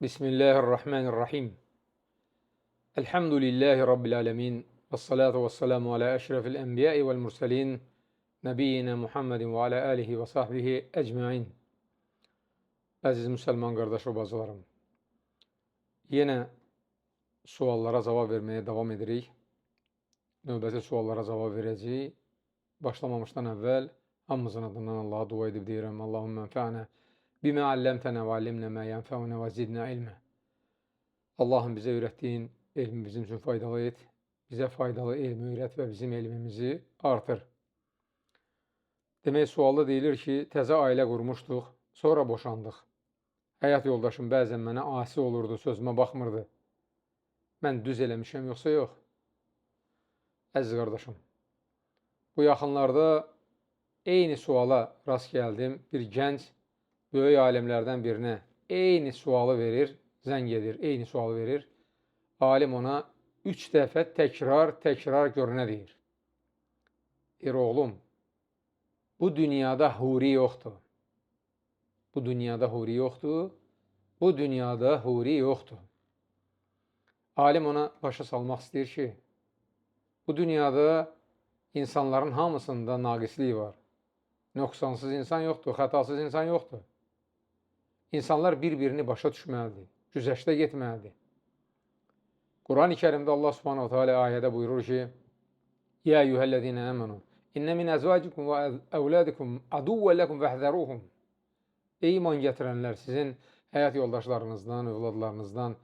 Bismillahirrahmanirrahim. Elhamdülillahi Rabbil alemin. Vessalatu vesselamu ala eşrefil enbiyai vel murselin. Nebiyyina Muhammedin ve ala alihi ve sahbihi ecmain. Əziz müsəlman qardaş və bacılarım, yenə suallara cavab verməyə davam edirik. Növbəti suallara cavab verəcəyik. Başlamamışdan əvvəl hamımızın adından Allaha dua edib deyirəm: Allahümmə enfa'nə bimə alləmtənə və allimnə mə yənfəunə və zidnə ilmə. Allahım bizə öyrətdiyin elmi bizim üçün faydalı et. Bizə faydalı elmi öyrət və bizim elmimizi artır. Demək, sualda deyilir ki, təzə ailə qurmuşduq, sonra boşandıq. Həyat yoldaşım bəzən mənə asi olurdu, sözümə baxmırdı. Mən düz eləmişəm, yoxsa yox? Əziz qardaşım, bu yaxınlarda eyni suala rast gəldim. Bir gənc böyük alimlərdən birinə eyni sualı verir, zəng edir, eyni sualı verir. Alim ona 3 dəfə təkrar gör nə deyir. Deyir, oğlum, bu dünyada huri yoxdur. Bu dünyada huri yoxdur. Bu dünyada huri yoxdur. Alim ona başa salmaq istəyir ki, bu dünyada insanların hamısında naqislik var. Nöqsansız insan yoxdur, xətasız insan yoxdur. İnsanlar bir-birini başa düşməlidir, güzəştə getməlidir. Quran-ı Kərimdə Allah Subhanahu Teala ayədə buyurur ki: "Ya eyyuhellezine amenu inne min azvacikum ve evladikum aduwwan lekum fahzaruhum." Ey iman gətirənlər, sizin həyat yoldaşlarınızdan, övladlarınızdan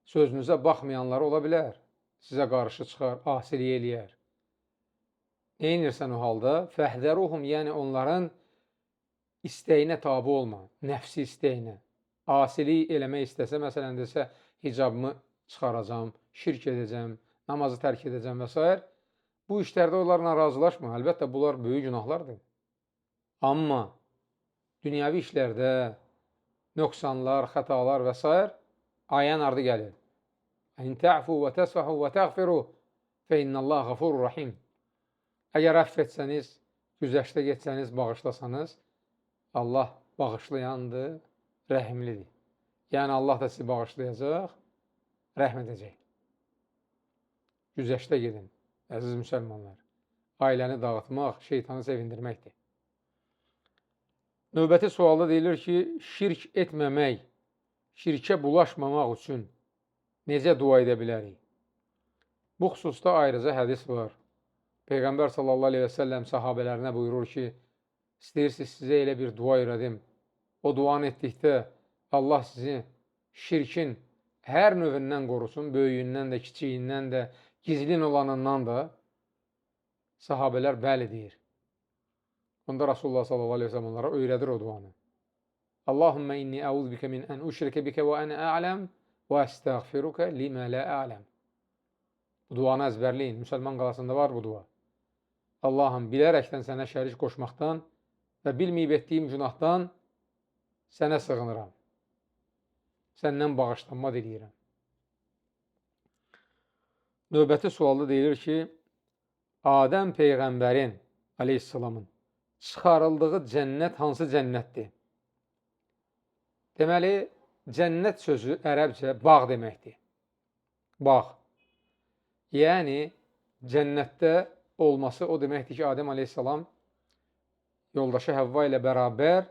sözünüzə baxmayanlar ola bilər. Sizə qarşı çıxar, asilik eləyər. Neynirsən o halda? Fəhzəruhum, yəni onların istəyinə tabi olma, nəfsi istəyinə. Asilik eləmək istəsə, məsələn desə, hicabımı çıxaracam, şirk edəcəm, namazı tərk edəcəm və s. Bu işlərdə onlarla razılaşma. Əlbəttə, bunlar böyük günahlardır. Amma dünyəvi işlərdə nöqsanlar, xətalar və s. ayən ardı gəlir. İn tə'fu və təsfahu və təğfiru fə innəllaha ğafurur rahim. Əgər əfv etsəniz, güzəştə getsəniz, bağışlasanız, Allah bağışlayandır, rəhimlidir. Yəni Allah da sizi bağışlayacaq, rəhm edəcək. Güzəştə gedin, əziz müsəlmanlar. Ailəni dağıtmaq, şeytanı sevindirməkdir. Növbəti sualda deyilir ki, şirk etməmək, şirkə bulaşmamaq üçün necə dua edə bilərik? Bu xüsusda ayrıca hədis var. Peyğəmbər sallallahu aleyhi və səlləm sahabələrinə buyurur ki, istəyirsiniz sizə elə bir dua öyrədim. O duanı etdikdə Allah sizi şirkin hər növündən qorusun, böyüyündən də, kiçiyindən də, gizlin olanından da. Sahabələr bəli deyir. Onda Rasulullah sallallahu aleyhi və səlləm onlara öyrədir o duanı. Allahümmə inni əuz bikə min ən uşrikə bikə və ənə ələm və əstəğfirukə limə lə ələm. Bu duanı əzbərləyin. Müsəlman qalasında var bu dua. Allahım, bilərəkdən sənə şərik qoşmaqdan və bilməyib etdiyim günahdan sənə sığınıram. Səndən bağışlanma diləyirəm. Növbəti sualda deyilir ki, Adəm Peyğəmbərin aleyhissalamın çıxarıldığı cənnət hansı cənnətdir? Deməli, cənnət sözü ərəbcə bağ deməkdir. Bağ. Yəni, cənnətdə olması o deməkdir ki, Adəm aleyhissalam yoldaşı Həvva ilə bərabər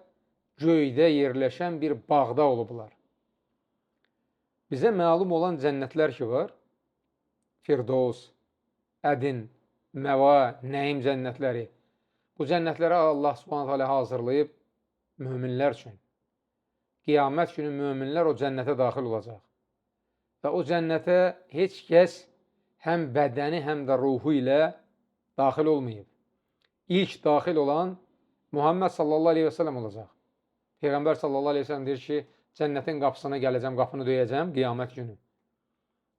göydə yerləşən bir bağda olublar. Bizə məlum olan cənnətlər ki var, Firdovs, Ədin, Məva, Nəim cənnətləri. Bu cənnətləri Allah subhanət hələ hazırlayıb möminlər üçün. Qiyamət günü möminlər o cənnətə daxil olacaq. Və o cənnətə heç kəs həm bədəni, həm də ruhu ilə daxil olmayıb. İlk daxil olan Muhammed sallallahu aleyhi və səlləm olacaq. Peyğəmbər sallallahu aleyhi və səlləm deyir ki, cənnətin qapısına gələcəm, qapını döyəcəm qiyamət günü.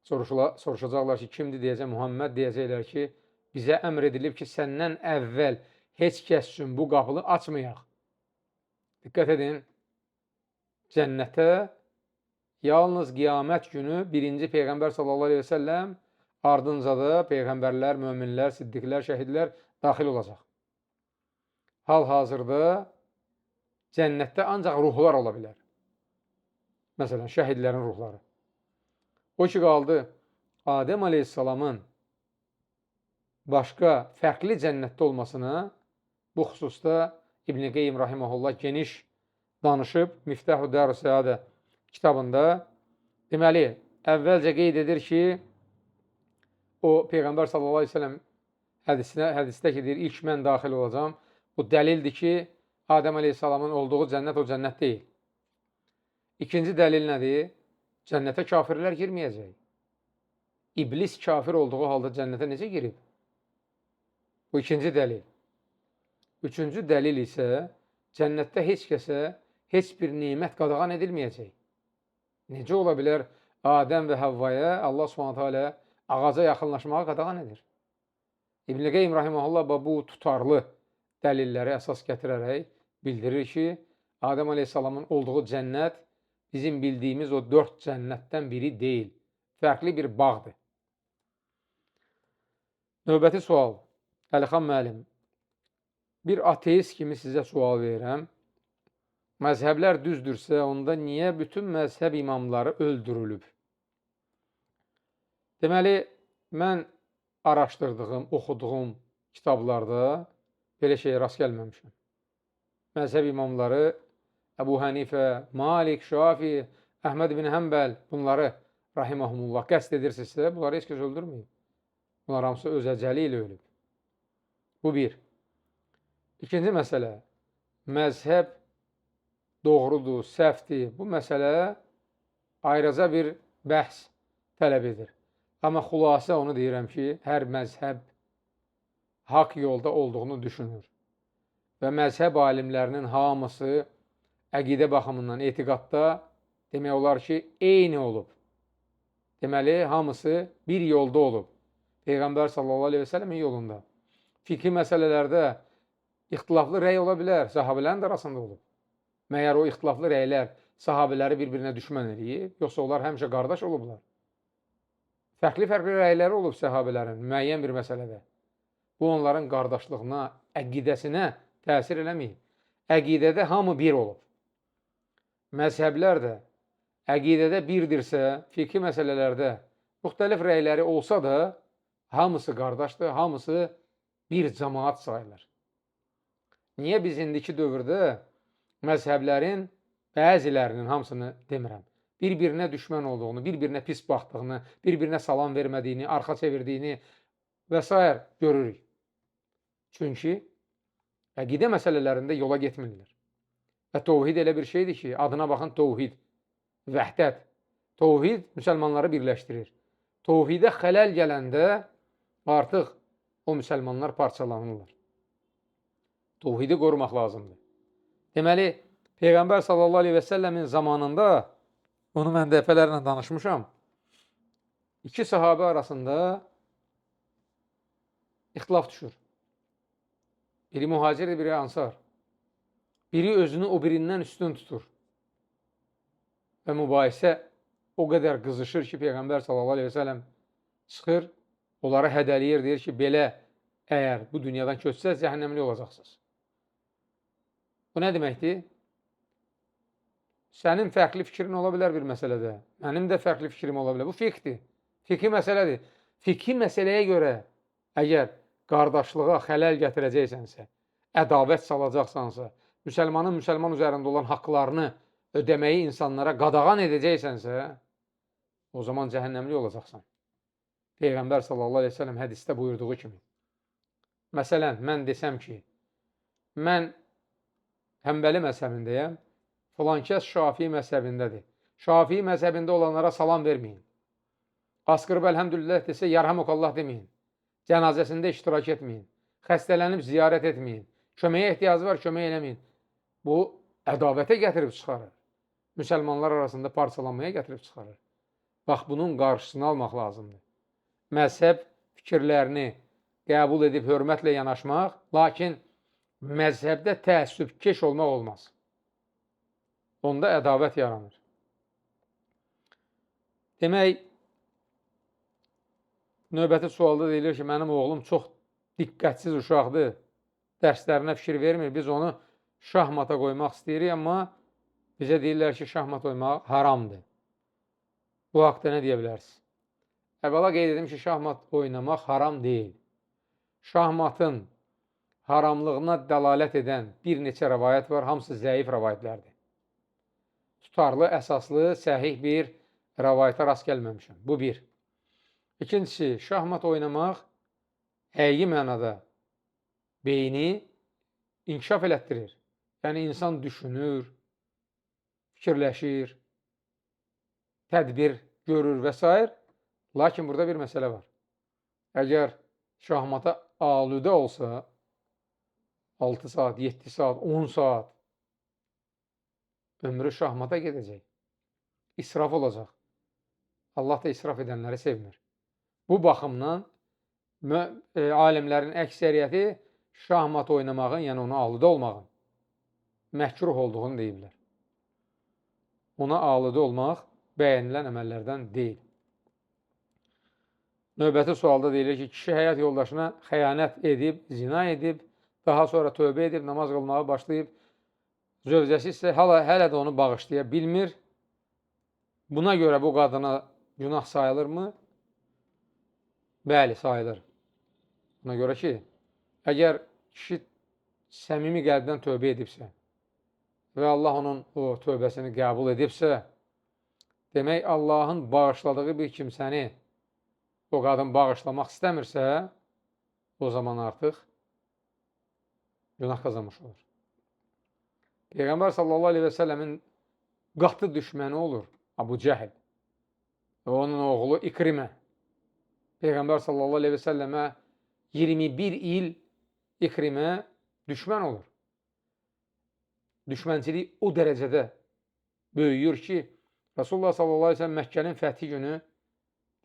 Soruşacaqlar ki, kimdir deyəcəm, Muhammed deyəcəklər ki, bizə əmr edilib ki, səndən əvvəl heç kəs üçün bu qapını açmayaq. Diqqət edin, cənnətə yalnız qiyamət günü birinci Peyğəmbər sallallahu aleyhi və səlləm, ardınca da Peyğəmbərlər, möminlər, siddiqlər, şəhidlər daxil olacaq. Hal-hazırda cənnətdə ancaq ruhlar ola bilər. Məsələn, şəhidlərin ruhları. O ki, qaldı Adəm əleyhissalamın başqa, fərqli cənnətdə olmasına bu xüsusda İbn-i Qeym rahiməhullah geniş danışıb Miftəhu Dar-ı-Səadə kitabında. Deməli, əvvəlcə qeyd edir ki, o Peyğəmbər sallallahu aleyhi ve sellem hədisdə ki, deyir, ilk mən daxil olacam. Bu dəlildir ki, Adəm əleyhissalamın olduğu cənnət o cənnət deyil. İkinci dəlil nədir? Cənnətə kafirlər girməyəcək. İblis kafir olduğu halda cənnətə necə girib? Bu ikinci dəlil. Üçüncü dəlil isə cənnətdə heç kəsə heç bir nimət qadağan edilməyəcək. Necə ola bilər Adəm və Həvvaya Allah Subhanahu taala ağaca yaxınlaşmağa qadağan edir? İbn-i Qeym rahimehullah bu tutarlı dəlilləri əsas gətirərək bildirir ki, Adəm əleyhissalamın olduğu cənnət bizim bildiyimiz o 4 cənnətdən biri deyil. Fərqli bir bağdır. Növbəti sual. Əlixan müəllim, bir ateist kimi sizə sual verirəm. Məzhəblər düzdürsə, onda niyə bütün məzhəb imamları öldürülüb? Deməli, mən araşdırdığım, oxuduğum kitablarda belə şeyə rast gəlməmişəm. Məzhəb imamları Əbu Hənifə, Malik, Şafi, Əhməd ibn Həmbəl bunları rahiməhumullah qəsd edirsinizsə, bunları heç kəs öldürməyib. Bunlar hamısı öz əcəli ilə ölüb. Bu bir. İkinci məsələ, məzhəb doğrudur, səhvdir. Bu məsələ ayrıca bir bəhs tələb edir. Amma xülasə onu deyirəm ki, hər məzhəb haqq yolda olduğunu düşünür. Və məzhəb alimlərinin hamısı əqidə baxımından etiqadda demək olar ki, eyni olub. Deməli, hamısı bir yolda olub. Peyğəmbər sallallahu aleyhi ve sellemin yolunda. Fikri məsələlərdə ixtilaflı rəy ola bilər, sahabələrin də arasında olub. Məyər o ixtilaflı rəylər sahabələri bir-birinə düşmən eləyib, yoxsa onlar həmişə qardaş olublar? Fərqli-fərqli rəyləri olub sahabələrin müəyyən bir məsələdə. Bu, onların qardaşlığına, əqidəsinə təsir eləməyib. Əqidədə hamı bir olub. Məzhəblər də əqidədə birdirsə, fikri məsələlərdə müxtəlif rəyləri olsa da, hamısı qardaşdır, hamısı bir cəmaat sayılır. Niyə biz indiki dövrdə məzhəblərin bəzilərinin hamısını demirəm, bir-birinə düşmən olduğunu, bir-birinə pis baxdığını, bir-birinə salam vermədiyini, arxa çevirdiyini və s. görürük. Çünki əqidə məsələlərində yola getmirlər. Və tovhid elə bir şeydir ki, adına baxın tovhid, vəhdət. Tovhid müsəlmanları birləşdirir. Tovhidə xələl gələndə artıq o müsəlmanlar parçalanırlar. Tovhidi qorumaq lazımdır. Deməli, Peyğəmbər sallallahu aleyhi və səlləmin zamanında, onu mən dəfələrlə danışmışam, iki sahabə arasında ixtilaf düşür. Biri mühacirdir, biri ansar. Biri özünü o birindən üstün tutur. Və mübahisə o qədər qızışır ki, Peyğəmbər sallallahu aleyhi və səlləm çıxır, onlara hədəliyir, deyir ki, belə əgər bu dünyadan köçsəz, cəhənnəmli olacaqsınız. Bu nə deməkdir? Sənin fərqli fikrin ola bilər bir məsələdə, mənim də fərqli fikrim ola bilər. Bu fiqhdir, fiqhi məsələdir. Fiqhi məsələyə görə əgər qardaşlığa xələl gətirəcəksənsə, ədavət salacaqsansa, müsəlmanın müsəlman üzərində olan haqlarını ödəməyi insanlara qadağan edəcəksənsə, o zaman cəhənnəmli olacaqsan. Peyğəmbər sallallahu aleyhi ve sellem hədisdə buyurduğu kimi. Məsələn, mən desəm ki, mən Həmbəli məzhəbindəyəm, filankəs Şafii məzhəbindədir. Şafii məzhəbində olanlara salam verməyin. Asqırıb əlhəmdülillah desə, yarhamukallah deməyin. Cənazəsində iştirak etməyin. Xəstələnib ziyarət etməyin. Köməyə ehtiyacı var, kömək eləməyin. Bu, ədavətə gətirib çıxarır. Müsəlmanlar arasında parçalanmaya gətirib çıxarır. Bax, bunun qarşısını almaq lazımdır. Məzhəb fikirlərini qəbul edib hörmətlə yanaşmaq, lakin məzhəbdə təəssübkeş olmaq olmaz. Onda ədavət yaranır. Demək, növbəti sualda deyilir ki, mənim oğlum çox diqqətsiz uşaqdır, dərslərinə fikir vermir, biz onu şahmata qoymaq istəyirik, amma bizə deyirlər ki, şahmat oynamaq haramdır. Bu haqda nə deyə bilərsiniz? Əvvəla qeyd edim ki, şahmat oynamaq haram deyil. Şahmatın haramlığına dəlalət edən bir neçə rəvayət var, hamısı zəif rəvayətlərdir. Tutarlı, əsaslı, səhih bir rəvayətə rast gəlməmişəm. Bu bir. İkincisi, şahmat oynamaq həqiqi mənada beyni inkişaf elətdirir. Yəni, insan düşünür, fikirləşir, tədbir görür və s. Lakin burada bir məsələ var. Əgər şahmata aludə olsa, 6 saat, 7 saat, 10 saat ömrü şahmata gedəcək. İsraf olacaq. Allah da israf edənləri sevmir. Bu baxımdan alimlərin əksəriyyəti şahmat oynamağın, yəni ona aludə olmağın məhkruh olduğunu deyirlər. Ona aludə olmaq bəyənilən əməllərdən deyil. Növbəti sualda deyilir ki, kişi həyat yoldaşına xəyanət edib, zina edib, daha sonra tövbə edib, namaz qılmağa başlayıb, zövcəsi isə hələ də onu bağışlaya bilmir. Buna görə bu qadına günah sayılırmı? Bəli, sayılır. Buna görə ki, əgər kişi səmimi qəlbdən tövbə edibsə və Allah onun o tövbəsini qəbul edibsə, demək Allahın bağışladığı bir kimsəni o qadın bağışlamaq istəmirsə, o zaman artıq günah qazanmış olur. Peyğəmbər sallallahu aleyhi və səlləmin qatı düşməni olur Abu Cəhil və onun oğlu İkrimə. Peyğəmbər sallallahu aleyhi və səlləmə 21 il İkrimə düşmən olur. Düşmənçilik o dərəcədə böyüyür ki, Rasulullah sallallahu aleyhi və səlləm Məkkənin fəthi günü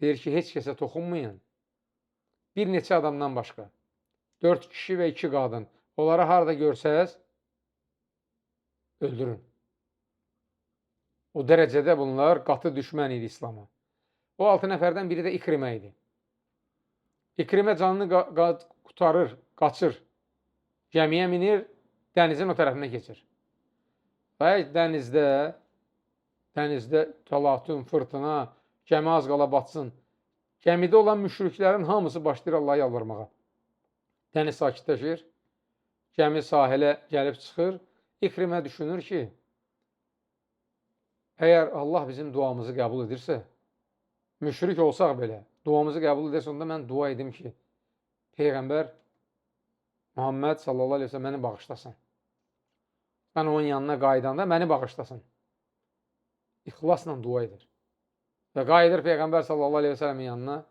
deyir ki, heç kəsə toxunmayın. Bir neçə adamdan başqa. 4 kişi və 2 qadın. Onları harada görsəz, öldürün. O dərəcədə bunlar qatı düşmən idi İslama. O 6 nəfərdən biri də İkrimə idi. İkrimə canını qutarır, qaçır. Gəmiyə minir, dənizin o tərəfinə keçir. Və dənizdə təlatüm, fırtına, gəmi az qala batsın. Gəmidə olan müşriklərin hamısı başlayır Allah'a yalvarmağa. Dəniz sakitləşir, gəmi sahilə gəlib çıxır. İkrimə düşünür ki, əgər Allah bizim duamızı qəbul edirsə, müşrik olsaq belə, duamızı qəbul edirsə, onda mən dua edim ki, Peyğəmbər Muhammed sallallahu aleyhi ve sellem məni bağışlasın. Mən onun yanına qaydanda məni bağışlasın. İxlasla dua edir. Və qayıdır Peyğəmbər sallallahu aleyhi ve sellemin yanına,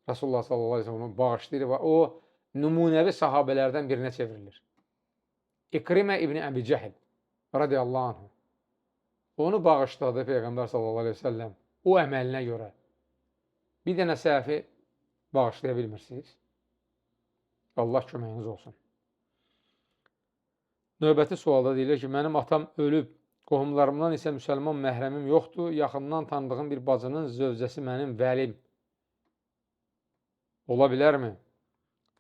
Rasulullah sallallahu aleyhi ve sellem onu bağışlayır və o nümunəvi sahabələrdən birinə çevrilir. İkrimə İbni Əbi Cəhil radiyallahu anh. Onu bağışladı Peyğəmbər sallallahu aleyhi ve sellem o əməlinə görə. Bir dənə səhvi bağışlaya bilmirsiniz. Allah köməyiniz olsun. Növbəti sualda deyilir ki, mənim atam ölüb, qohumlarımdan isə müsəlman məhrəmim yoxdur, yaxından tanıdığım bir bacının zövcəsi mənim vəlim. Ola bilərmi?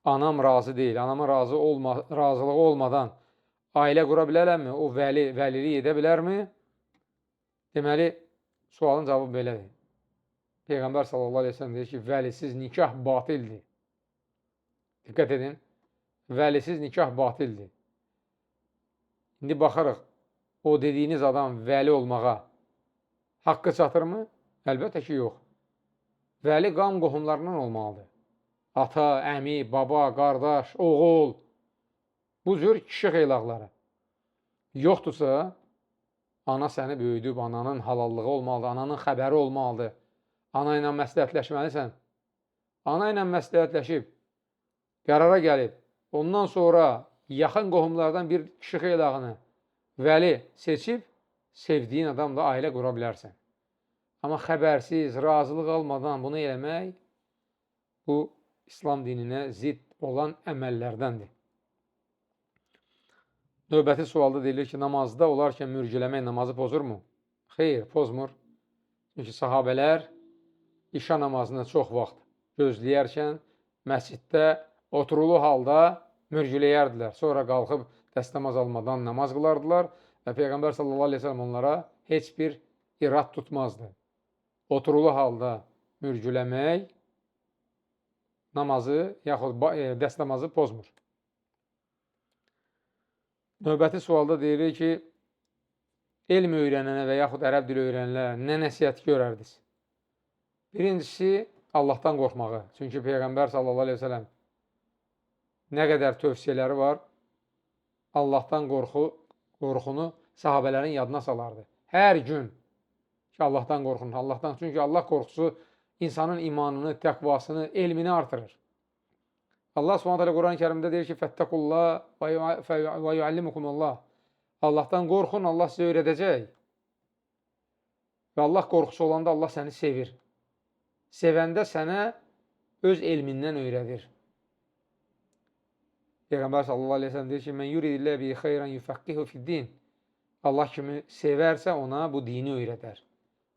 Anam razı deyil, anamın razılığı olmadan ailə qura bilərəmmi? O vəlilik edə bilərmi? Deməli, sualın cavabı belədir. Peyğəmbər sallallahu aleyhi ve sellem deyir ki, vəlisiz nikah batildir. Diqqət edin, vəlisiz nikah batildir. İndi baxarıq, o dediyiniz adam vəli olmağa haqqı çatırmı? Əlbəttə ki, yox. Vəli qan qohumlarından olmalıdır. Ata, əmi, baba, qardaş, oğul, bu cür kişi xeylaqları. Yoxdursa, ana səni böyüdüb, ananın halallığı olmalıdır, ananın xəbəri olmalıdır. Ana ilə məsləhətləşməlisən. Ana ilə məsləhətləşib, qərara gəlib, ondan sonra yaxın qohumlardan bir kişi xeylağını vəli seçib, sevdiyin adamla ailə qura bilərsən. Amma xəbərsiz, razılıq almadan bunu eləmək, bu İslam dininə zidd olan əməllərdəndir. Növbəti sualda deyilir ki, namazda olarkən mürgüləmək namazı pozurmu? Xeyr, pozmur. Çünki sahabələr işa namazını çox vaxt gözləyərkən məsciddə oturulu halda mürgüləyərdilər. Sonra qalxıb dəstəmaz almadan namaz qılardılar Və Peyğəmbər sallallahu aleyhi ve sellem onlara heç bir irad tutmazdı. Oturulu halda mürgüləmək namazı yaxud dəst namazı pozmur. Növbəti sualda deyilir ki, elm öyrənənə və yaxud ərəb dili öyrənənlərə nə nəsiyyət görərdiniz? Birincisi, Allahdan qorxmağı. Çünki Peyğəmbər sallallahu aleyhi ve sellem nə qədər tövsiyələri var, Allahdan qorxunu sahabələrin yadına salardı. Hər gün ki, Allahdan qorxun, Allahdan. Çünki Allah qorxusu insanın imanını, təqvasını, elmini artırır. Allah Subhanahu Quran-ı Kərimdə deyir ki, Fəttəqullah və yuallimukumullah. Allahdan qorxun, Allah sizə öyrədəcək. Və Allah qorxusu olanda Allah səni sevir. Sevəndə sənə öz elmindən öyrədir. Peyğəmbər sallallahu aleyhi ve sellem deyir ki, mən yuridillə bi xeyran yufəqqihu fiddin. Allah kimi sevərsə ona bu dini öyrədər.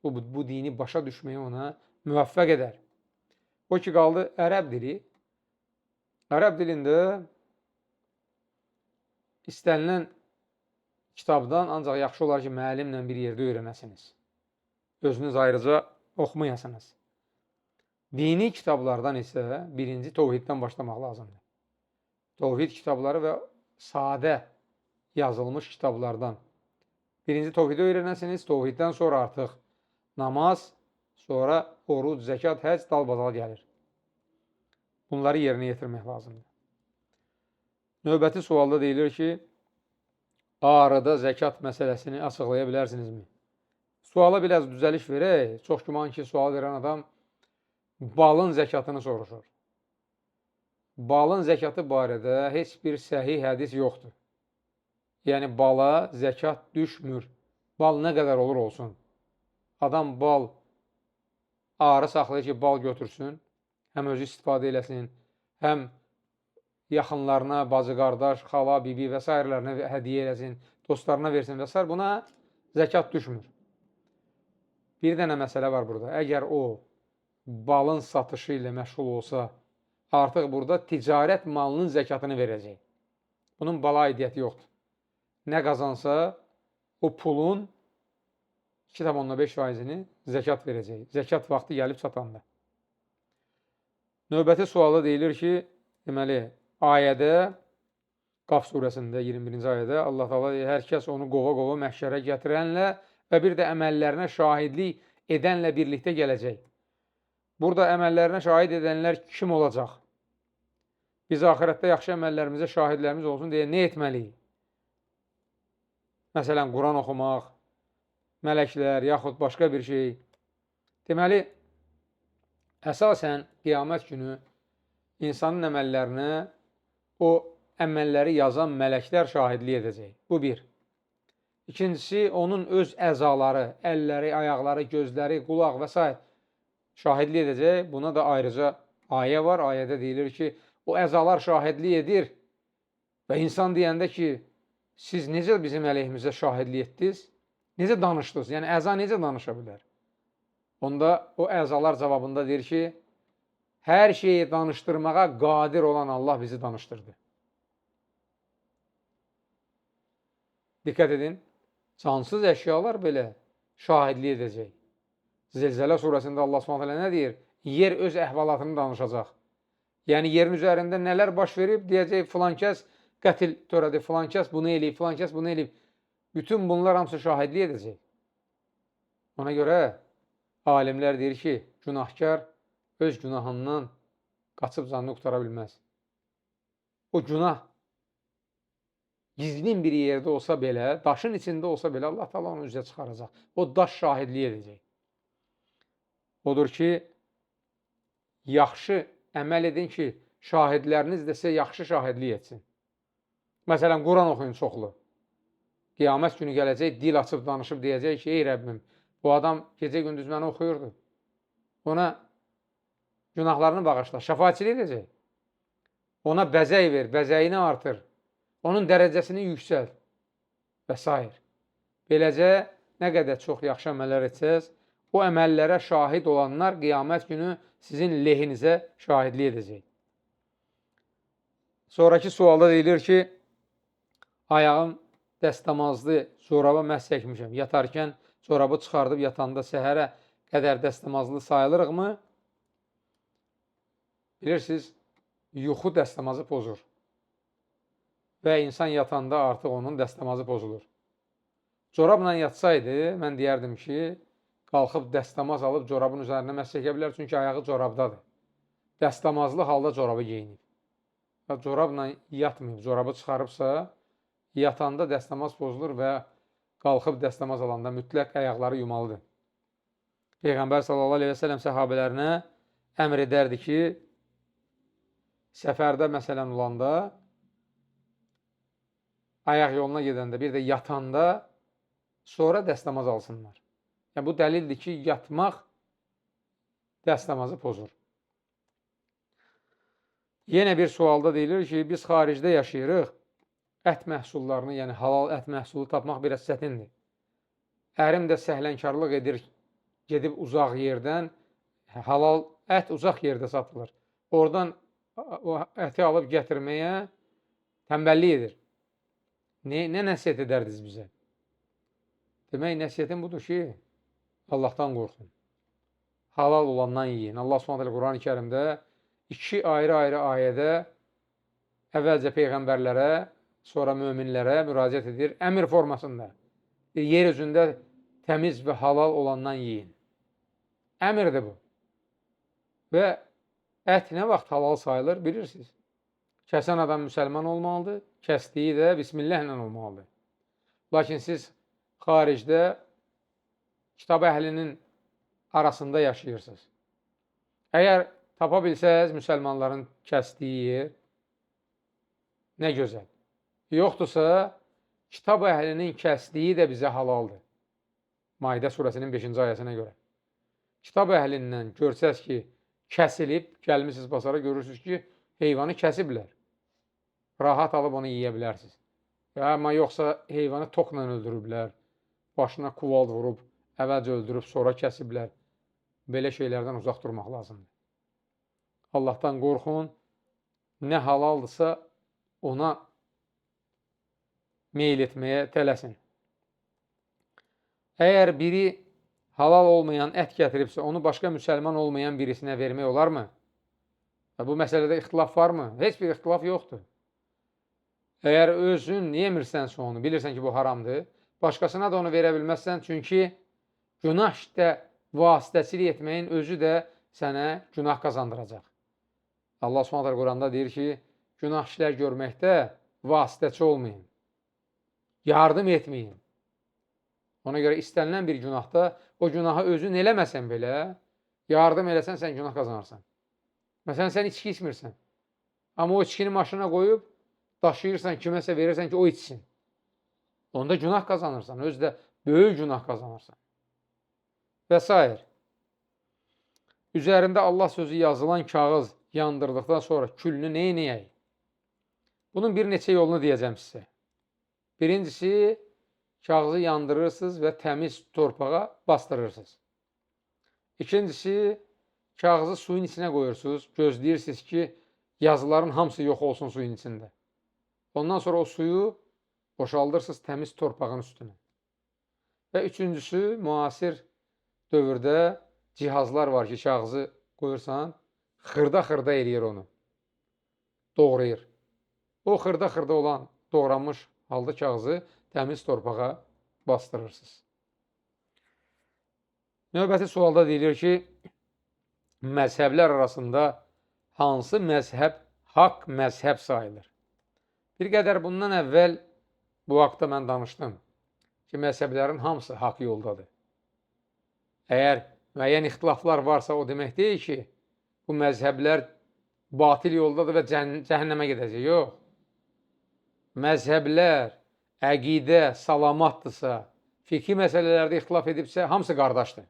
Bu dini başa düşməyə ona müvəffəq edər. O ki, qaldı ərəb dili. Ərəb dilində istənilən kitabdan ancaq yaxşı olar ki, müəllimlə bir yerdə öyrənəsiniz. Özünüz ayrıca oxumayasınız. Dini kitablardan isə birinci təvhiddən başlamaq lazımdır. Təvhid kitabları və sadə yazılmış kitablardan. Birinci təvhidi öyrənəsiniz, təvhiddən sonra artıq namaz, sonra oruc, zəkat, həc dalbadal gəlir. Bunları yerinə yetirmək lazımdır. Növbəti sualda deyilir ki, arada zəkat məsələsini açıqlaya bilərsinizmi? Suala biraz düzəliş verək. Çox güman ki, sual verən adam balın zəkatını soruşur. Balın zəkatı barədə heç bir səhih hədis yoxdur. Yəni, bala zəkat düşmür. Bal nə qədər olur olsun. Adam bal arı saxlayır ki, bal götürsün, həm özü istifadə eləsin, həm yaxınlarına, bacı, qardaş, xala, bibi və s. hədiyyə eləsin, dostlarına versin və s. Buna zəkat düşmür. Bir dənə məsələ var burada. Əgər o balın satışı ilə məşğul olsa, artıq burada ticarət malının zəkatını verəcək. Bunun bala aidiyyəti yoxdur. Nə qazansa, o pulun 2,5%-ni zəkat verəcək. Zəkat vaxtı gəlib çatanda. Növbəti sualda deyilir ki, deməli, ayədə, Qaf surəsində 21-ci ayədə Allah Taala deyir, hər kəs onu qova-qova məhşərə gətirənlə və bir də əməllərinə şahidlik edənlə birlikdə gələcək. Burada əməllərinə şahid edənlər kim olacaq? Biz axirətdə yaxşı əməllərimizə şahidlərimiz olsun deyə nə etməliyik? Məsələn, Quran oxumaq, mələklər, yaxud başqa bir şey. Deməli, əsasən qiyamət günü insanın əməllərinə o əməlləri yazan mələklər şahidlik edəcək. Bu bir. İkincisi, onun öz əzaları, əlləri, ayaqları, gözləri, qulaq və s. şahidlik edəcək. Buna da ayrıca ayə var. Ayədə deyilir ki, o əzalar şahidlik edir və insan deyəndə ki, siz necə bizim əleyhimizə şahidlik etdiniz? Necə danışdınız? Yəni, əza necə danışa bilər? Onda o əzalar cavabında deyir ki, hər şeyi danışdırmağa qadir olan Allah bizi danışdırdı. Diqqət edin, cansız əşyalar belə şahidlik edəcək. Zəlzələ surəsində Allah Subhanahu nə deyir? Yer öz əhvalatını danışacaq. Yəni, yerin üzərində nələr baş verib, deyəcək, filan kəs qətil törədi, filan kəs bunu eləyib, filan kəs bunu eləyib. Bütün bunlar hamısı şahidlik edəcək. Ona görə alimlər deyir ki, günahkar öz günahından qaçıb canını qutara bilməz. O günah gizlin bir yerdə olsa belə, daşın içində olsa belə Allah Taala onu üzə çıxaracaq. O daş şahidlik edəcək. Odur ki, yaxşı əməl edin ki, şahidləriniz də sizə yaxşı şahidlik etsin. Məsələn, Quran oxuyun çoxlu. Qiyamət günü gələcək, dil açıb danışıb deyəcək ki, ey Rəbbim, bu adam gecə-gündüz məni oxuyurdu. Ona günahlarını bağışla, şəfaatçilik edəcək. Ona bəzək ver, bəzəyini artır. Onun dərəcəsini yüksəl və s. Beləcə, nə qədər çox yaxşı əməllər etsəz, o əməllərə şahid olanlar qiyamət günü sizin lehinizə şahidlik edəcək. Sonraki sualda deyilir ki, ayağım dəstəmazlı Coraba məhz çəkmişəm. Yatarkən corabı çıxardıb yatanda səhərə qədər dəstəmazlı sayılırıqmı? Bilirsiniz, yuxu dəstəmazı pozur. Və insan yatanda artıq onun dəstəmazı pozulur. Corabla yatsaydı, mən deyərdim ki, qalxıb dəstəmaz alıb corabın üzərinə məhz çəkə bilər, çünki ayağı corabdadır. Dəstəmazlı halda corabı geyinib. Corabla yatmayıb, corabı çıxarıbsa, yatanda dəstəmaz pozulur və qalxıb dəstəmaz alanda mütləq ayaqları yumalıdır. Peyğəmbər sallallahu aleyhi və səlləm səhabələrinə əmr edərdi ki, səfərdə məsələn olanda, ayaq yoluna gedəndə, bir də yatanda sonra dəstəmaz alsınlar. Yəni, bu dəlildir ki, yatmaq dəstəmazı pozur. Yenə bir sualda deyilir ki, biz xaricdə yaşayırıq, ət məhsullarını, yəni halal ət məhsulu tapmaq biraz çətindir. Ərim də səhlənkarlıq edir, gedib uzaq yerdən, halal ət uzaq yerdə satılır. Oradan o əti alıb gətirməyə tənbəllik edir. Nə nəsiyyət edərdiniz bizə? Demək, nəsiyyətim budur ki, Allahdan qorxun. Halal olandan yiyin. Allah Subhanahu Quran-ı Kərimdə 2 ayrı-ayrı ayədə əvvəlcə peyğəmbərlərə, sonra möminlərə müraciət edir, əmr formasında. Yer üzündə təmiz və halal olandan yiyin. Əmrdir bu. Və ət nə vaxt halal sayılır, bilirsiniz. Kəsən adam müsəlman olmalıdır, kəsdiyi də Bismillahlə olmalıdır. Lakin siz xaricdə kitab əhlinin arasında yaşayırsınız. Əgər tapa bilsəz müsəlmanların kəsdiyi yer, nə gözəl. Yoxdursa, kitab əhlinin kəsdiyi də bizə halaldır. Maidə surəsinin 5-ci ayəsinə görə. Kitab əhlindən görsəz ki, kəsilib, gəlmişsiniz basara, görürsünüz ki, heyvanı kəsiblər. Rahat alıb onu yiyə bilərsiniz. Amma yoxsa heyvanı tokla öldürüblər, başına kuvald vurub, əvvəlcə öldürüb, sonra kəsiblər. Belə şeylərdən uzaq durmaq lazımdır. Allahdan qorxun, nə halaldırsa ona meyil etməyə tələsin. Əgər biri halal olmayan ət gətiribsə, onu başqa müsəlman olmayan birisinə vermək olarmı? Bu məsələdə ixtilaf varmı? Heç bir ixtilaf yoxdur. Əgər özün yemirsənsə onu, bilirsən ki, bu haramdır, başqasına da onu verə bilməzsən, çünki günah işdə vasitəçilik etməyin özü də sənə günah qazandıracaq. Allah Subhanahu Quranda deyir ki, günah işlər görməkdə vasitəçi olmayın, yardım etməyin. Ona görə istənilən bir günahda o günahı özün eləməsən belə, yardım eləsən, sən günah qazanırsan. Məsələn, sən içki içmirsən, amma o içkini maşına qoyub, daşıyırsan, kiməsə verirsən ki, o içsin. Onda günah qazanırsan, özü də böyük günah qazanırsan. Və s. Üzərində Allah sözü yazılan kağız yandırdıqdan sonra külünü neynəyək? Bunun bir neçə yolunu deyəcəm sizə. Birincisi, kağızı yandırırsınız və təmiz torpağa bastırırsınız. İkincisi, kağızı suyun içinə qoyursunuz, gözləyirsiniz ki, yazıların hamısı yox olsun suyun içində. Ondan sonra o suyu boşaldırsınız təmiz torpağın üstünə. Və üçüncüsü, müasir dövrdə cihazlar var ki, kağızı qoyursan, xırda-xırda eləyir onu, doğrayır. O xırda-xırda olan doğranmış halda kağızı təmiz torpağa bastırırsınız. Növbəti sualda deyilir ki, məzhəblər arasında hansı məzhəb haqq məzhəb sayılır? Bir qədər bundan əvvəl bu haqda mən danışdım ki, məzhəblərin hamısı haqq yoldadır. Əgər müəyyən ixtilaflar varsa, o demək deyil ki, bu məzhəblər batil yoldadır və cəhənnəmə gedəcək. Yox. Məzhəblər, əqidə, salamatdırsa, fikri məsələlərdə ixtilaf edibsə, hamısı qardaşdır.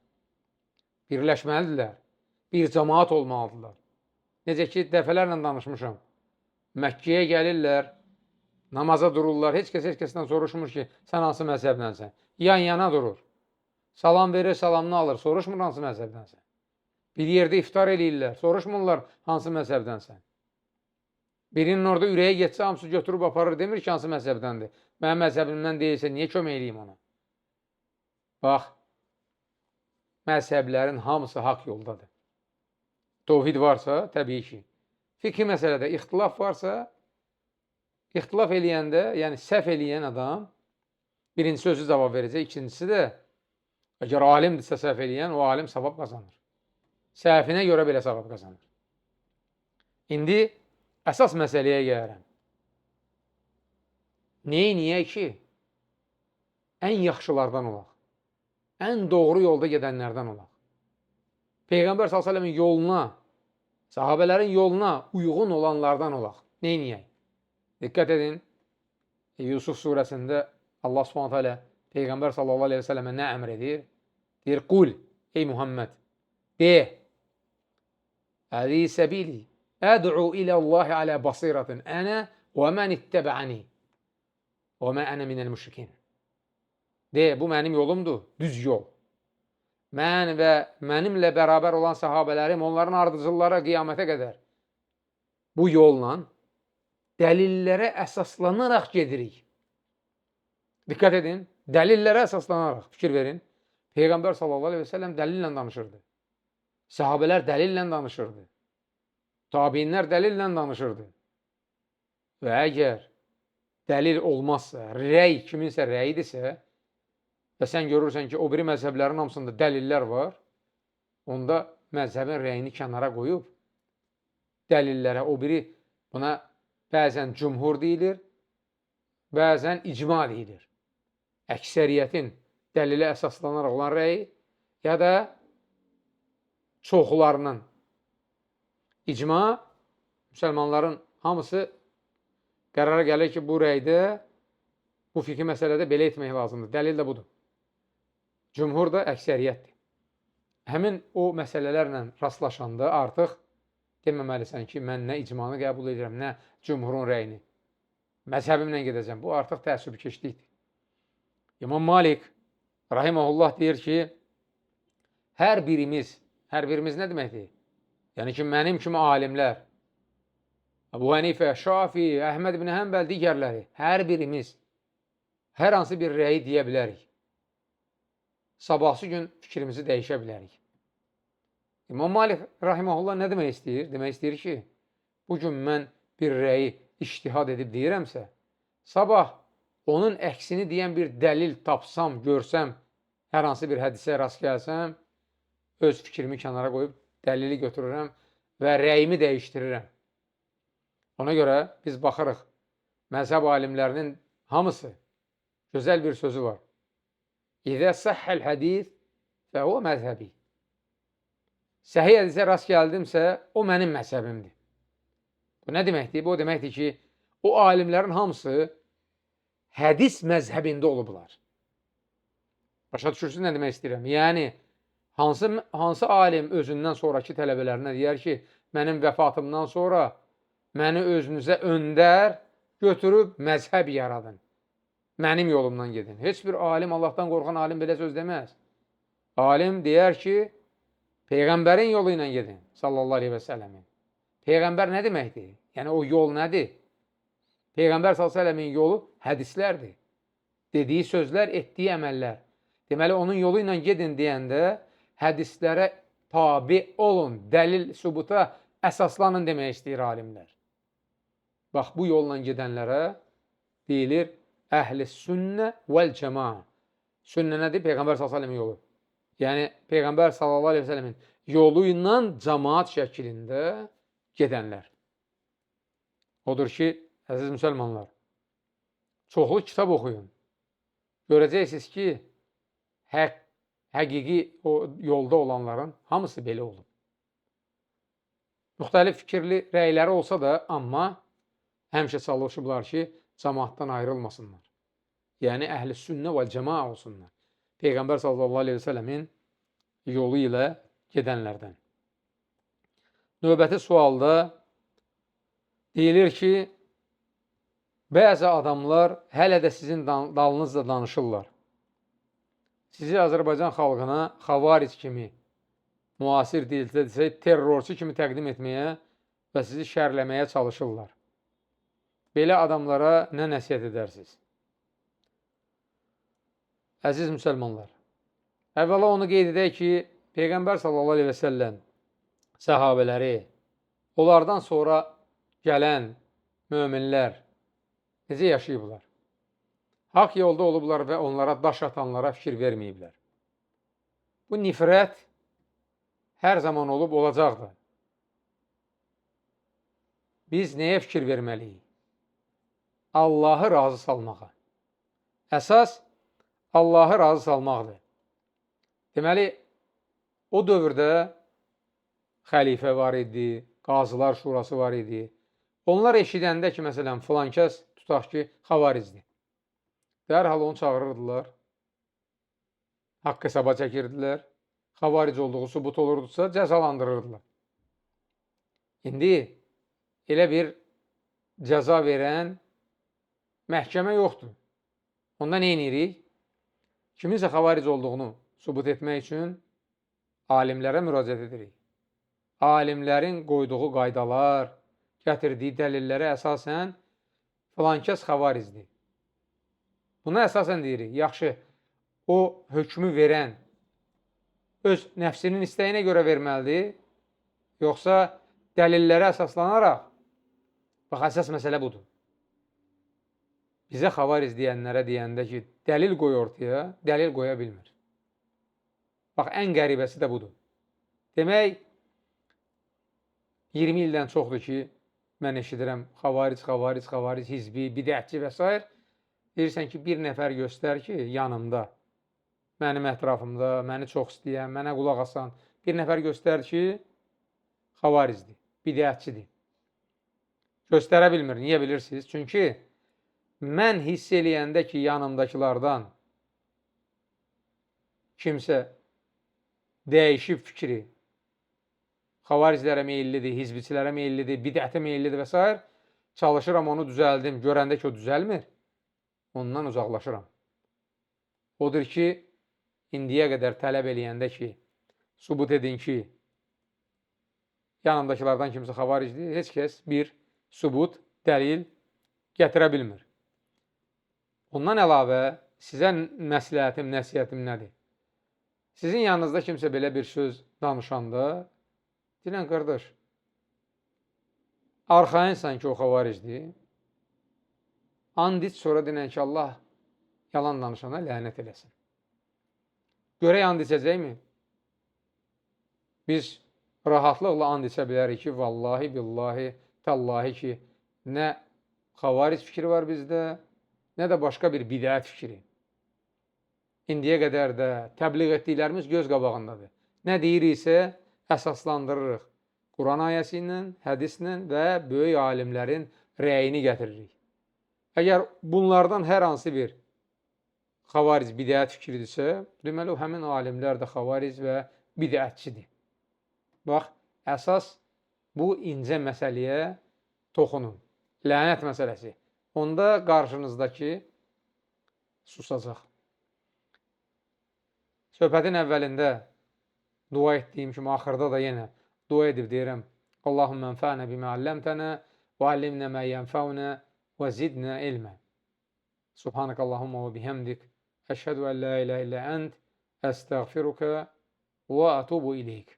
Birləşməlidirlər. Bir cəmaat olmalıdırlar. Necə ki, dəfələrlə danışmışam. Məkkəyə gəlirlər, namaza dururlar. Heç kəsdən soruşmur ki, sən hansı məzhəbdənsən? Yan-yana durur. Salam verir, salamını alır. Soruşmur hansı məzhəbdənsən? Bir yerdə iftar eləyirlər. Soruşmurlar hansı məzhəbdənsən? Birinin orada ürəyə getsə, hamısı götürüb aparır, demir ki, hansı məzhəbdəndir. Mənim məzhəbimdən deyilsə, niyə kömək eləyim ona? Bax, məzhəblərin hamısı haqq yoldadır. Tovhid varsa, təbii ki. Fikri məsələdə ixtilaf varsa, ixtilaf eləyəndə, yəni səhv eləyən adam birinci sözü cavab verəcək, ikincisi də əgər alimdirsə səhv eləyən, o alim savab qazanır. Səhvinə görə belə savab qazanır. İndi əsas məsələyə gəlirəm. Neyniyə ki, ən yaxşılardan olaq, ən doğru yolda gedənlərdən olaq. Peyğəmbər s.ə.v-in yoluna, sahabələrin yoluna uyğun olanlardan olaq. Neyniyək? Diqqət edin, Yusuf surəsində Allah s.ə.v Peyğəmbər s.ə.və nə əmr edir? Deyir, qul, ey Muhammed, de, əzi səbili, əd'u ilə Allahi alə basiratin, ənə və mən ittəbə'əni və mən ənə minəl müşrikin. De, bu mənim yolumdur, düz yol. Mən və mənimlə bərabər olan sahabələrim, onların ardıcıllara qiyamətə qədər bu yolla dəlillərə əsaslanaraq gedirik. Diqqət edin, dəlillərə əsaslanaraq, fikir verin. Peyğəmbər s.ə.v dəlillə danışırdı. Sahabələr dəlillə danışırdı. Tabinlər dəlillə danışırdı. Və əgər dəlil olmazsa, rəy kiminsə rəyidirsə və sən görürsən ki, o biri məzhəblərin hamısında dəlillər var, onda məzhəbin rəyini kənara qoyub, dəlillərə o biri, buna bəzən cümhur deyilir, bəzən icma deyilir. Əksəriyyətin dəlilə əsaslanaraq olan rəyi, ya da çoxlarının. İcma, müsəlmanların hamısı qərara gəlir ki, bu rəydə, bu fikri məsələdə belə etmək lazımdır. Dəlil də budur. Cümhur da əksəriyyətdir. Həmin o məsələlərlə rastlaşanda artıq deməməlisən ki, mən nə icmanı qəbul edirəm, nə cümhurun rəyini. Məzhəbimlə gedəcəm. Bu artıq təəssübkeşlikdir. İmam Malik rahiməhullah deyir ki, hər birimiz nə deməkdir? Yəni ki, mənim kimi alimlər, Əbu Hənifə, Şafi, Əhməd ibn Həmbəl, digərləri, hər birimiz hər hansı bir rəyi deyə bilərik. Sabahsı gün fikrimizi dəyişə bilərik. İmam Malik rahiməhullah nə demək istəyir? Demək istəyir ki, bugün mən bir rəyi iştihad edib deyirəmsə, sabah onun əksini deyən bir dəlil tapsam, görsəm, hər hansı bir hədisə rast gəlsəm, öz fikrimi kənara qoyub dəlili götürürəm və rəyimi dəyişdirirəm. Ona görə biz baxırıq, məzhəb alimlərinin hamısı gözəl bir sözü var. İzə səhhəl hədis və o məzhəbi. Səhih hədisə rast gəldimsə, o mənim məzhəbimdir. Bu nə deməkdir? Bu o deməkdir ki, o alimlərin hamısı hədis məzhəbində olublar. Başa düşürsünüz nə demək istəyirəm? Yəni, hansı alim özündən sonraki tələbələrinə deyər ki, mənim vəfatımdan sonra məni özünüzə öndər, götürüb məzhəb yaradın. Mənim yolumdan gedin. Heç bir alim, Allahdan qorxan alim belə söz deməz. Alim deyər ki, Peyğəmbərin yolu ilə gedin, sallallahu aleyhi və səlləmin. Peyğəmbər nə deməkdir? Yəni, o yol nədir? Peyğəmbər sallallahu aleyhi və səlləmin yolu hədislərdir. Dediyi sözlər, etdiyi əməllər. Deməli, onun yolu ilə gedin deyəndə, hədislərə tabi olun, dəlil, sübuta əsaslanın demək istəyir alimlər. Bax, bu yolla gedənlərə deyilir əhl-i sünnə vəl-cəma. Sünnə nədir? Peyğəmbər s.ə.v-in yolu. Yəni, Peyğəmbər s.ə.v-in yolu ilə cəmaat şəklində gedənlər. Odur ki, əziz müsəlmanlar, çoxlu kitab oxuyun. Görəcəksiniz ki, həqiqi o yolda olanların hamısı belə olub. Müxtəlif fikirli rəyləri olsa da, amma həmişə çalışıblar ki, cəmaatdan ayrılmasınlar. Yəni, əhl-i sünnə və cəma olsunlar. Peyğəmbər sallallahu aleyhi və səlləmin yolu ilə gedənlərdən. Növbəti sualda deyilir ki, bəzi adamlar hələ də sizin dalınızda danışırlar. Sizi Azərbaycan xalqına xavaric kimi, müasir dildə desək, terrorçu kimi təqdim etməyə və sizi şərləməyə çalışırlar. belə adamlara nə nəsihət edərsiniz? Əziz müsəlmanlar, əvvəla onu qeyd edək ki, Peyğəmbər sallallahu aleyhi və səlləm səhabələri, onlardan sonra gələn möminlər necə yaşayıblar? Haqq yolda olublar və onlara daş atanlara fikir verməyiblər. Bu nifrət hər zaman olub olacaqdır. Biz nəyə fikir verməliyik? Allahı razı salmağa. Əsas Allahı razı salmaqdır. Deməli, o dövrdə xəlifə var idi, qazılar şurası var idi. Onlar eşidəndə ki, məsələn, filan kəs tutaq ki, xavarizdir. Dərhal onu çağırırdılar, haqq hesaba çəkirdilər, xavaric olduğu sübut olurdusa cəzalandırırdılar. İndi elə bir cəza verən məhkəmə yoxdur. Onda nə edirik? Kiminsə xavaric olduğunu sübut etmək üçün alimlərə müraciət edirik. Alimlərin qoyduğu qaydalar, gətirdiyi dəlillərə əsasən filan kəs xavaricdir. Buna əsasən deyirik, yaxşı, o hökmü verən öz nəfsinin istəyinə görə verməlidir, yoxsa dəlillərə əsaslanaraq, bax, əsas məsələ budur. Bizə xavaric deyənlərə deyəndə ki, dəlil qoy ortaya, dəlil qoya bilmir. Bax, ən qəribəsi də budur. Demək, 20 ildən çoxdur ki, mən eşidirəm xavaric, hizbi, bidətçi və s. Deyirsən ki, bir nəfər göstər ki, yanımda, mənim ətrafımda, məni çox istəyən, mənə qulaq asan, bir nəfər göstər ki, xavaricdir, bidətçidir. Göstərə bilmir, niyə bilirsiniz? Çünki mən hiss eləyəndə ki, yanımdakılardan kimsə dəyişib fikri, xavariclərə meyillidir, hizbiçilərə meyillidir, bidətə meyillidir və s. Çalışıram onu düzəldim, görəndə ki, o düzəlmir, ondan uzaqlaşıram. Odur ki, indiyə qədər tələb eləyəndə ki, sübut edin ki, yanımdakılardan kimsə xavaricdir, heç kəs bir sübut, dəlil gətirə bilmir. Ondan əlavə, sizə məsləhətim, nəsiyyətim nədir? Sizin yanınızda kimsə belə bir söz danışanda, deyilən, qardaş, arxayınsan ki, o xavaricdir, and iç, sonra deyilən ki, Allah yalan danışana lənət eləsin. Görək and içəcəkmi? Biz rahatlıqla and içə bilərik ki, vallahi, billahi, tallahi ki, nə xavaric fikri var bizdə, nə də başqa bir bidət fikri. İndiyə qədər də təbliğ etdiklərimiz göz qabağındadır. Nə deyiriksə, əsaslandırırıq. Quran ayəsi ilə, hədislə və böyük alimlərin rəyini gətiririk. Əgər bunlardan hər hansı bir xavaric bidət fikridirsə, deməli, o həmin alimlər də xavaric və bidətçidir. Bax, əsas bu incə məsələyə toxunun. Lənət məsələsi. Onda qarşınızdakı susacaq. Söhbətin əvvəlində dua etdiyim kimi, axırda da yenə dua edib deyirəm, Allahümmə ənfə'nə bimə alləmtənə və allimnə mə yənfəunə və zidnə ilmə. Subhanək Allahümmə və bihəmdik. Əşhədu ən la ilə illə ənd, əstəğfiruka və ətubu ileyk.